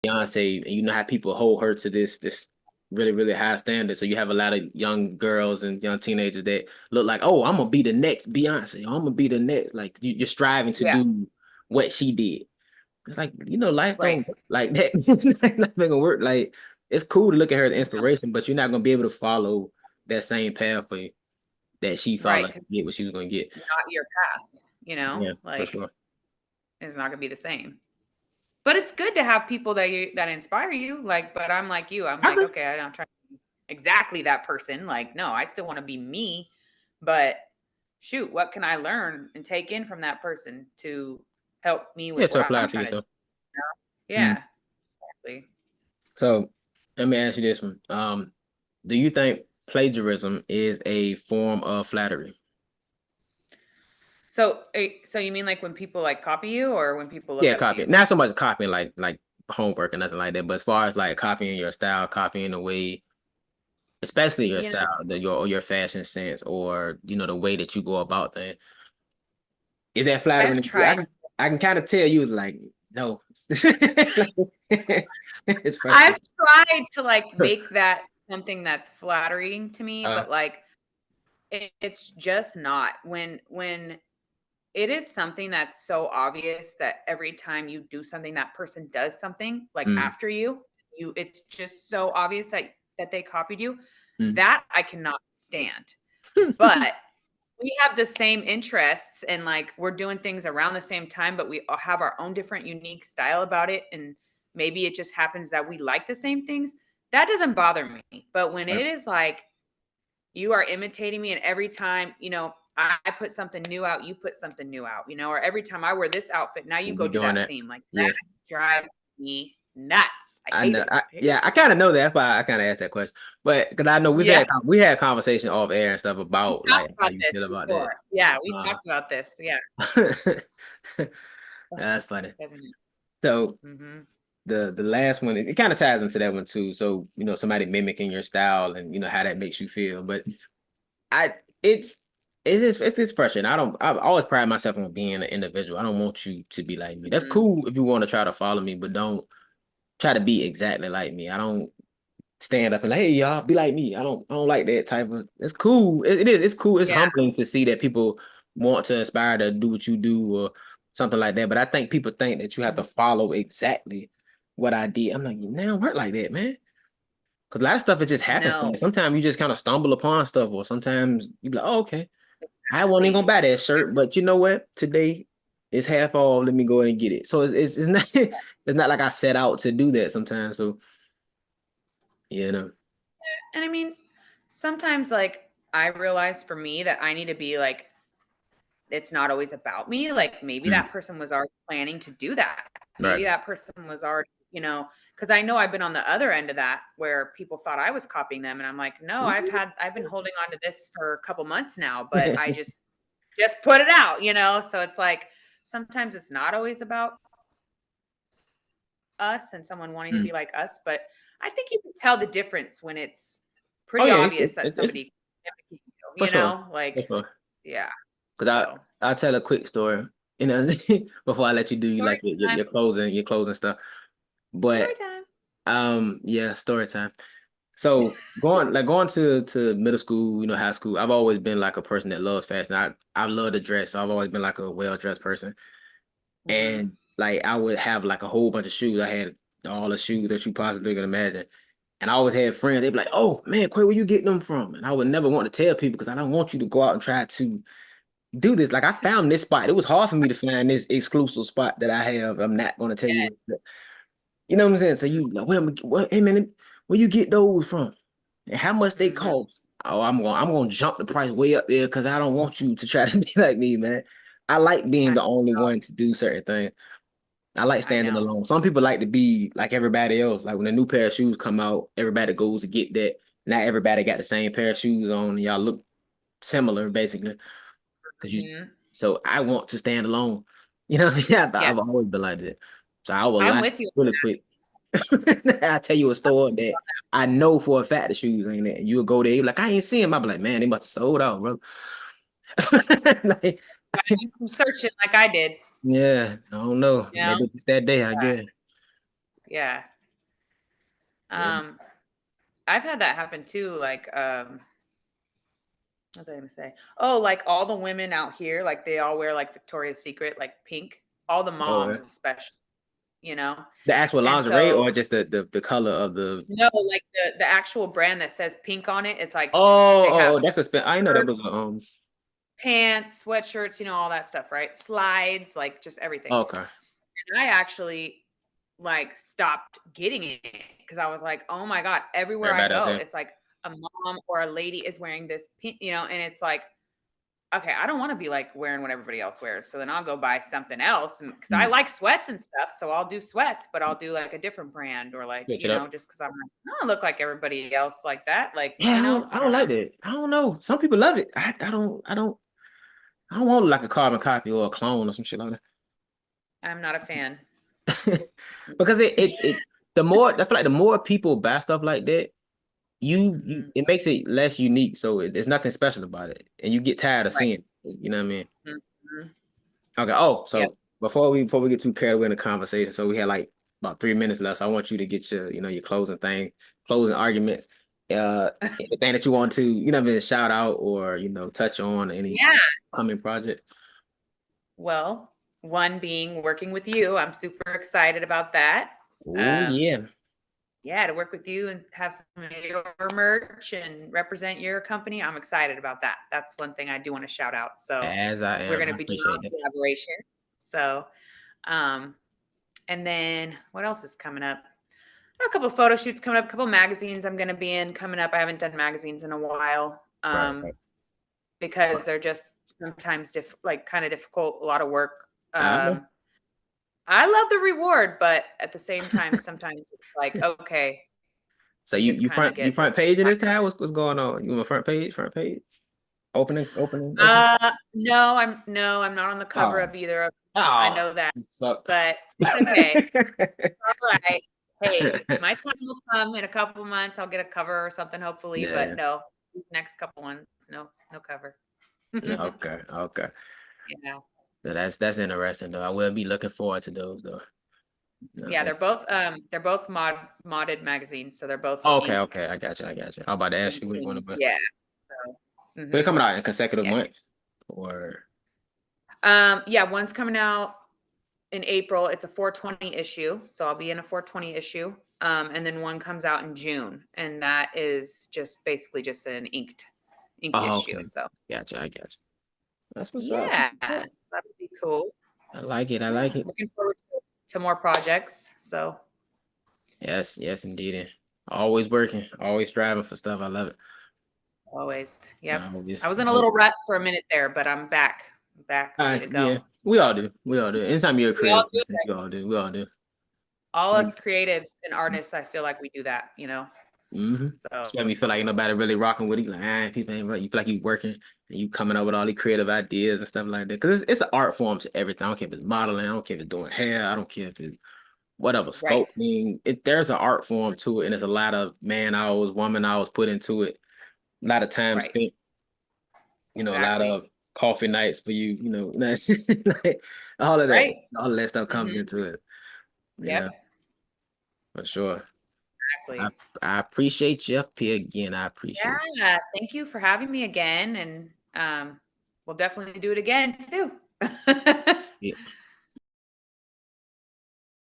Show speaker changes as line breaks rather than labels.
Beyonce, and you know how people hold her to this really really high standard. So you have a lot of young girls and young teenagers that look like, oh, I'm gonna be the next Beyonce. Or I'm gonna be the next. Like you're striving to
Yeah,
do what she did. It's like, life
right,
don't work like that. Life not gonna work. Like it's cool to look at her as
no,
inspiration, but you're not gonna be able to follow that same pathway that she
right,
followed to
because
get what she was gonna get.
not your path,
Yeah, for
like
sure.
it's not gonna be the same. But it's good to have people that inspire you. Like, but I'm like you. I'm
I
like,
agree.
okay, I'm not trying to be exactly that person. Like, no, I still want to be me. But shoot, what can I learn and take in from that person to help me
Yeah,
with
to
what
apply
I'm
to
trying to do?
yourself. Mm.
Yeah, exactly.
So let me ask you this one. Do you think plagiarism is a form of flattery?
So you mean like when people like copy you or when people look
Yeah,
up to
copy.
you?
Not so much copying like homework or nothing like that, but as far as like copying your style, copying the way, especially your
You know,
style, your fashion sense, or the way that you go about things. Is that flattering
I've
to you? I
tried.
can I can kind of tell you was like, no. It's
I've
frustrating.
tried to like make that something that's flattering to me,
Uh,
but like it's just not when it is something that's so obvious that every time you do something, that person does something like
mm,
after you it's just so obvious that they copied you.
mm.
That I cannot stand. But we have the same interests and like we're doing things around the same time, but we all have our own different unique style about it. And maybe it just happens that we like the same things. That doesn't bother me. But when
Right.
it is like you are imitating me and every time I put something new out, you put something new out, or every time I wear this outfit, now you go
You
do
doing
that
that?
theme, like
Yeah.
that drives me nuts. I
I
hate
know.
it. I hate
Yeah, I
it.
kind of know that. That's why I kind of asked that question. But because I know
Yeah,
we had conversation off air and stuff
we
about
talked
like how
about
you
this
feel about that.
before. Yeah, we
Uh,
talked about this. Yeah.
that's funny.
Doesn't
So
mm-hmm.
the last one, it kind of ties into that one too. So somebody mimicking your style and how that makes you feel. But I it's it's frustrating. I've always pride myself on being an individual. I don't want you to be like me. That's
Mm-hmm.
cool if you want to try to follow me, but don't try to be exactly like me. I don't stand up and like, hey y'all, be like me. I don't like that type of. It's cool. It is. It's cool. It's
Yeah.
humbling to see that people want to aspire to do what you do or something like that. But I think people think that you have to follow exactly what I did. I'm like, now work like that, man. Because a lot of stuff it just happens.
No,
Sometimes you just kind of stumble upon stuff, or sometimes you be like, oh, okay, I wasn't even gonna
exactly.
buy that shirt, but you know what? Today it's half off. Let me go ahead and get it. So it's not it's not like I set out to do that sometimes. So you know.
And I mean, sometimes like I realize for me that I need to be like, it's not always about me. Like maybe
Mm,
that person was already planning to do that. Maybe
right.
that person was already, because I know I've been on the other end of that where people thought I was copying them. And I'm like, no, I've been holding on to this for a couple months now, but I just put it out. So it's like sometimes it's not always about us and someone wanting to
Mm.
be like us, but I think you can tell the difference when it's
Oh
pretty
yeah,
obvious that
it's
somebody imitated you,
for sure, for
like,
sure.
yeah.
Because
So
I'll tell a quick story, you know, before I let you do
story
like
time,
your closing stuff.
story
But
time.
yeah, story time. So going to middle school, high school, I've always been like a person that loves fashion. I love to dress, so I've always been like a well dressed person.
Mhm.
And like I would have like a whole bunch of shoes. I had all the shoes that you possibly could imagine. And I always had friends. They'd be like, "Oh man, Quay, where you getting them from?" And I would never want to tell people because I don't want you to go out and try to do this. Like I found this spot. It was hard for me to find this exclusive spot that I have. I'm not going to tell
Yeah.
you. You know what I'm saying? So you like, hey man, where you get those from? And how much they
Mhm.
cost? Oh, I'm gonna jump the price way up there because I don't want you to try to be like me, man. I like being
I
the only one to do certain things. I like
I
standing
know.
alone. Some people like to be like everybody else. Like when a new pair of shoes come out, everybody goes to get that. Not everybody got the same pair of shoes on, and y'all look similar basically. Cause you,
Mhm.
so I want to stand alone. You know, yeah,
Yeah.
I've always been like that. So I will
I'm
lie
with you.
really quick. I'll tell you a store that I know for a fact the shoes ain't that. You'll go there, you're like, I ain't see them. I'll be like, man, they must have sold out, bro. Like,
Gotta do some searching like I did.
yeah, I don't know.
You know?
Maybe it's that day, I guess.
Yeah.
Yeah.
Um, I've had that happen too. Like, what was I gonna say? Oh, like all the women out here, like they all wear like Victoria's Secret, like pink. All the
Oh,
moms,
yeah.
especially, you know.
The actual
And
lingerie
so,
or just the color of the.
no, like the actual brand that says pink on it. It's like
Oh,
they have
that's a spin. I know that was
pants, sweatshirts, all that stuff, right? Slides, like just everything.
okay.
And I actually like stopped getting it because I was like, oh my God, everywhere I
Everybody else
go,
here.
it's like a mom or a lady is wearing this pink, and it's like, okay, I don't want to be like wearing what everybody else wears. So then I'll go buy something else because I
Mm.
like sweats and stuff. So I'll do sweats, but I'll do like a different brand or like,
Switch it up.
just because I'm like, I don't look like everybody else like that. Like,
Yeah, I
I
don't
don't know.
like that. I don't know. Some people love it. I don't want like a carbon copy or a clone or some shit like
I'm not a fan.
that. Because the more I feel like the more people buy stuff like that,
Mhm.
it makes it less unique. So there's nothing special about it, and you get tired of
Right.
seeing it. You know what I mean?
Mhm.
Okay. Oh,
Yep.
so before we get too carried away in the conversation, so we had like about 3 minutes left. So I want you to get your closing thing, closing arguments. Anything that you want to, shout out or touch on any
Yeah.
coming project.
Well, one being working with you. I'm super excited about that.
Oh
Um,
yeah,
yeah, to work with you and have some of your merch and represent your company. I'm excited about that. That's one thing I do want to shout out. So
as I
we're
am.
going
I
to be doing
appreciate
a
that.
collaboration. So, um, and then what else is coming up? A couple of photo shoots coming up, a couple of magazines I'm going to be in coming up. I haven't done magazines in a while.
Right, right.
Because they're just sometimes like kind of difficult, a lot of work.
I know.
I love the reward, but at the same time, sometimes it's like, okay,
So
you
you
just
you
kind of
front you
get
front page in this time? What's going on? You on front page? Front page? Opening?
no, I'm not on the cover
Oh,
of either of them. I
oh,
know that,
so.
but it's okay. All right. Hey, my time will come in a couple of months. I'll get a cover or something, hopefully. But
Yeah,
no, these next couple ones, no cover.
yeah, okay.
Yeah.
So that's interesting though. I will be looking forward to those though. You know what I'm
Yeah,
saying?
they're both modded magazines, so they're both
Oh, okay,
ink.
okay, I got you. How about to ask you which one, but
Yeah. So,
they're
mhm,
coming out in consecutive
yeah.
months, or
Yeah, one's coming out in April. It's a 420 issue, so I'll be in a 420 issue. And then one comes out in June, and that is just basically just an inked
oh,
issue.
okay,
So
I got you. That's what's up.
yeah, so that would be cool.
I like it. I
Yeah,
like it.
looking forward to more projects. So
Yes, indeed. Always working, always striving for stuff. I love it.
always, yep.
Always.
I was in a little rut for a minute there, but I'm back, ready to
Yeah,
go.
we all do. We all do. Anytime you're a
We all
creative
do
person,
it.
you all do. We all do.
All
Like,
us creatives and artists, I feel like we do that.
mm-hmm.
So
Especially when you feel like ain't nobody really rocking with you. Like, people ain't right. You feel like you working and you coming up with all these creative ideas and stuff like that. Because it's an art form to everything. I don't care if it's modeling. I don't care if it's doing hair. I don't care if it's whatever
right,
sculpting. There's an art form to it, and there's a lot of man hours, woman hours put into it. A lot of time
right,
spent. A lot
exactly,
of coffee nights for you. Like, all of that.
right.
All of that stuff comes
Hmm.
into it. Yeah,
Yep,
for sure. I
exactly.
I appreciate you up here again. I appreciate
Yeah, thank you for having me again, and we'll definitely do it again too.
it.